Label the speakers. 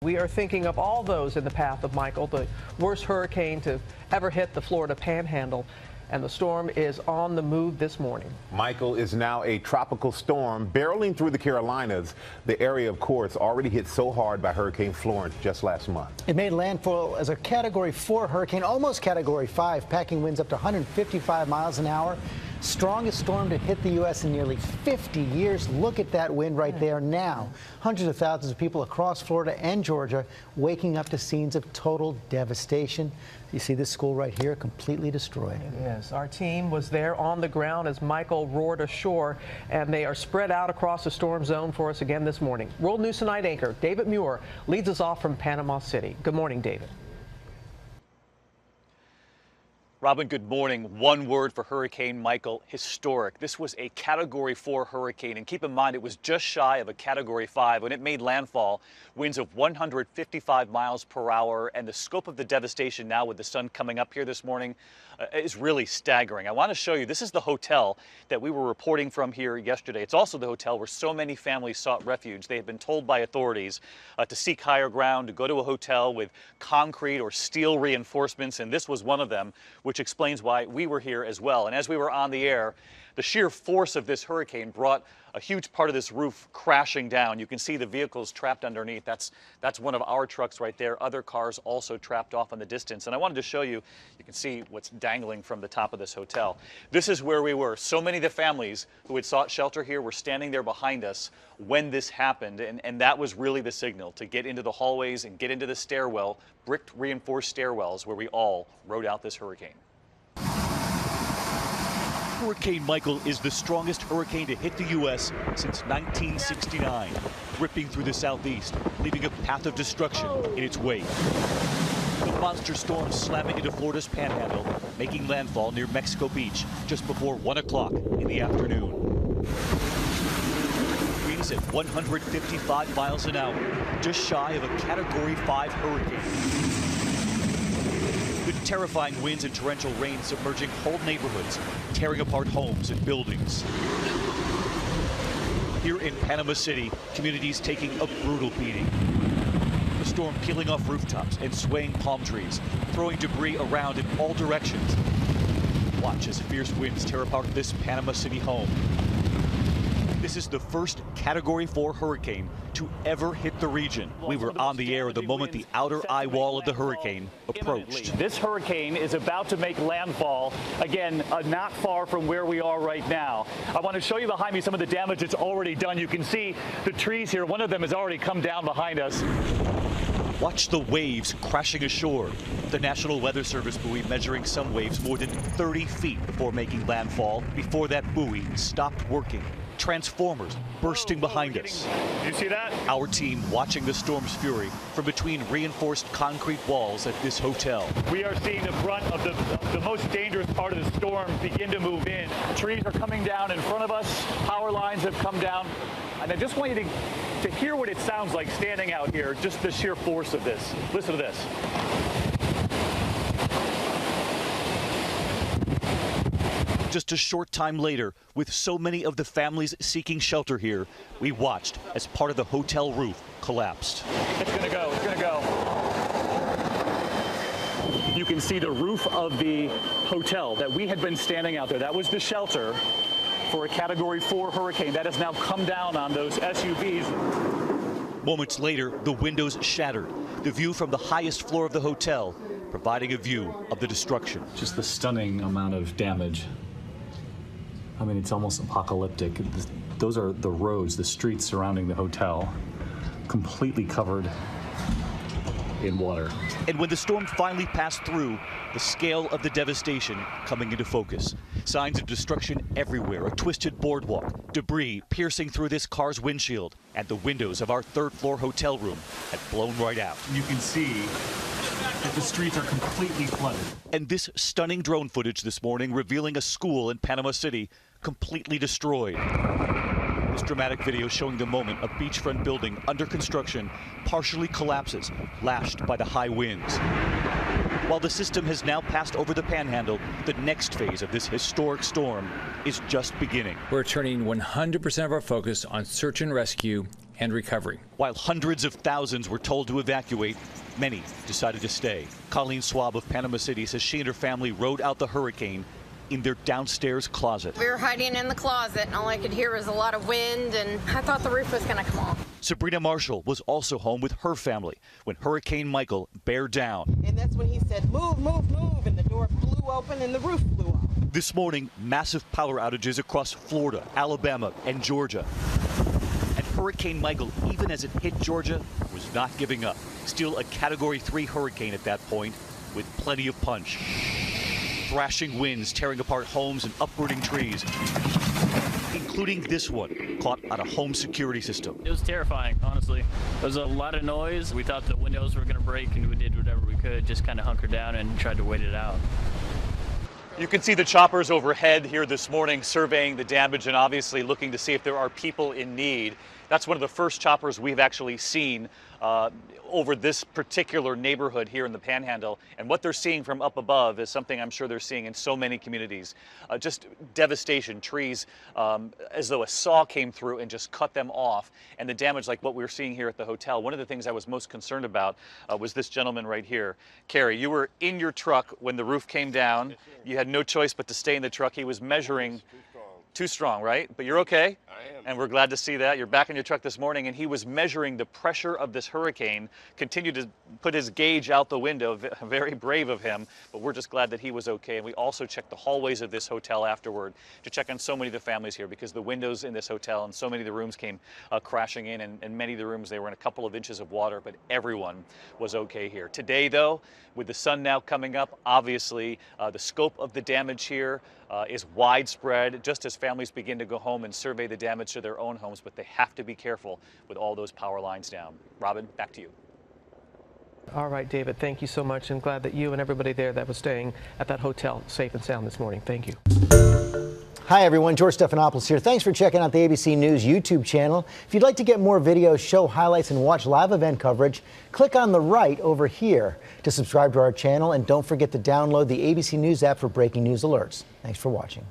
Speaker 1: We are thinking of all those in the path of Michael, the worst hurricane to ever hit the Florida Panhandle. And the storm is on the move this morning.
Speaker 2: Michael is now a tropical storm barreling through the Carolinas. The area, of course, already hit so hard by Hurricane Florence just last month.
Speaker 3: It made landfall as a Category 4 hurricane, almost Category 5, packing winds up to 155 miles an hour. Strongest storm to hit the U.S. in nearly 50 years. Look at that wind right there now. Hundreds of thousands of people across Florida and Georgia waking up to scenes of total devastation. You see this school right here completely destroyed.
Speaker 1: It is. Our team was there on the ground as Michael roared ashore, and they are spread out across the storm zone for us again this morning. World News Tonight anchor David Muir leads us off from Panama City. Good morning, David.
Speaker 4: Robin, good morning. One word for Hurricane Michael: historic. This was a Category 4 hurricane, and keep in mind it was just shy of a Category 5 when it made landfall. Winds of 155 miles per hour, and the scope of the devastation now with the sun coming up here this morning is really staggering. I want to show you, this is the hotel that we were reporting from here yesterday. It's also the hotel where so many families sought refuge. They had been told by authorities to seek higher ground, to go to a hotel with concrete or steel reinforcements, and this was one of them, which explains why we were here as well. And as we were on the air, the sheer force of this hurricane brought a huge part of this roof crashing down. You can see the vehicles trapped underneath. That's one of our trucks right there. Other cars also trapped off in the distance. And I wanted to show you, you can see what's dangling from the top of this hotel. This is where we were. So many of the families who had sought shelter here were standing there behind us when this happened. And that was really the signal to get into the hallways and get into the stairwell, bricked reinforced stairwells where we all rode out this hurricane.
Speaker 5: Hurricane Michael is the strongest hurricane to hit the U.S. since 1969, ripping through the southeast, leaving a path of destruction in its wake. The monster storm slamming into Florida's Panhandle, making landfall near Mexico Beach just before 1 o'clock in the afternoon. Winds at 155 miles an hour, just shy of a Category 5 hurricane. The terrifying winds and torrential rain submerging whole neighborhoods, tearing apart homes and buildings. Here in Panama City, communities taking a brutal beating. The storm peeling off rooftops and swaying palm trees, throwing debris around in all directions. Watch as fierce winds tear apart this Panama City home. This is the first Category 4 hurricane to ever hit the region. We were on the air the moment the outer eye wall of the hurricane approached.
Speaker 6: This hurricane is about to make landfall, again, not far from where we are right now. I want to show you behind me some of the damage it's already done. You can see the trees here. One of them has already come down behind us.
Speaker 5: Watch the waves crashing ashore. The National Weather Service buoy measuring some waves more than 30 feet before making landfall, before that buoy stopped working. Transformers bursting behind us.
Speaker 6: You see that?
Speaker 5: Our team watching the storm's fury from between reinforced concrete walls at this hotel.
Speaker 6: We are seeing the brunt of the most dangerous part of the storm begin to move in. Trees are coming down in front of us. Power lines have come down. And I just want you to hear what it sounds like standing out here, just the sheer force of this. Listen to this.
Speaker 5: Just a short time later, with so many of the families seeking shelter here, we watched as part of the hotel roof collapsed.
Speaker 6: It's gonna go, it's gonna go. You can see the roof of the hotel that we had been standing out there. That was the shelter for a Category 4 hurricane. That has now come down on those SUVs.
Speaker 5: Moments later, the windows shattered. The view from the highest floor of the hotel, providing a view of the destruction.
Speaker 7: Just the stunning amount of damage. I mean, it's almost apocalyptic. Those are the roads, the streets surrounding the hotel, completely covered in water.
Speaker 5: And when the storm finally passed through, the scale of the devastation coming into focus. Signs of destruction everywhere, a twisted boardwalk, debris piercing through this car's windshield, and the windows of our third-floor hotel room had blown right out.
Speaker 7: You can see that the streets are completely flooded.
Speaker 5: And this stunning drone footage this morning revealing a school in Panama City completely destroyed. This dramatic video showing the moment a beachfront building under construction partially collapses, lashed by the high winds. While the system has now passed over the Panhandle, the next phase of this historic storm is just beginning.
Speaker 8: We're turning 100% of our focus on search and rescue and recovery.
Speaker 5: While hundreds of thousands were told to evacuate, many decided to stay. Colleen Swab of Panama City says she and her family rode out the hurricane in their downstairs closet.
Speaker 9: We were hiding in the closet, and all I could hear was a lot of wind, and I thought the roof was going to come off.
Speaker 5: Sabrina Marshall was also home with her family when Hurricane Michael bear down.
Speaker 10: And that's when he said, move, move, move, and the door flew open and the roof flew off.
Speaker 5: This morning, massive power outages across Florida, Alabama, and Georgia. And Hurricane Michael, even as it hit Georgia, was not giving up. Still a Category 3 hurricane at that point, with plenty of punch. Thrashing winds tearing apart homes and uprooting trees, including this one, caught on a home security system.
Speaker 11: It was terrifying, honestly. There was a lot of noise. We thought the windows were going to break, and we did whatever we could, just kind of hunker down and tried to wait it out.
Speaker 4: You can see the choppers overhead here this morning surveying the damage and obviously looking to see if there are people in need. That's one of the first choppers we've actually seen over this particular neighborhood here in the Panhandle. And what they're seeing from up above is something I'm sure they're seeing in so many communities. Just devastation, trees as though a saw came through and just cut them off. And the damage like what we're seeing here at the hotel. One of the things I was most concerned about was this gentleman right here. Carrie, you were in your truck when the roof came down. You had no choice but to stay in the truck. He was measuring. Too strong, right? But you're okay. I am. And we're glad to see that. You're back in your truck this morning, and he was measuring the pressure of this hurricane, continued to put his gauge out the window. Very brave of him, but we're just glad that he was okay. And we also checked the hallways of this hotel afterward to check on so many of the families here, because the windows in this hotel and so many of the rooms came crashing in, and many of the rooms, they were in a couple of inches of water, but everyone was okay here. Today, though, with the sun now coming up, obviously the scope of the damage here is widespread, just as families begin to go home and survey the damage to their own homes, but they have to be careful with all those power lines down. Robin, back to you.
Speaker 1: All right, David, thank you so much, and glad that you and everybody there that was staying at that hotel safe and sound this morning. Thank you.
Speaker 3: Hi, everyone. George Stephanopoulos here. Thanks for checking out the ABC News YouTube channel. If you'd like to get more videos, show highlights, and watch live event coverage, click on the right over here to subscribe to our channel. And don't forget to download the ABC News app for breaking news alerts. Thanks for watching.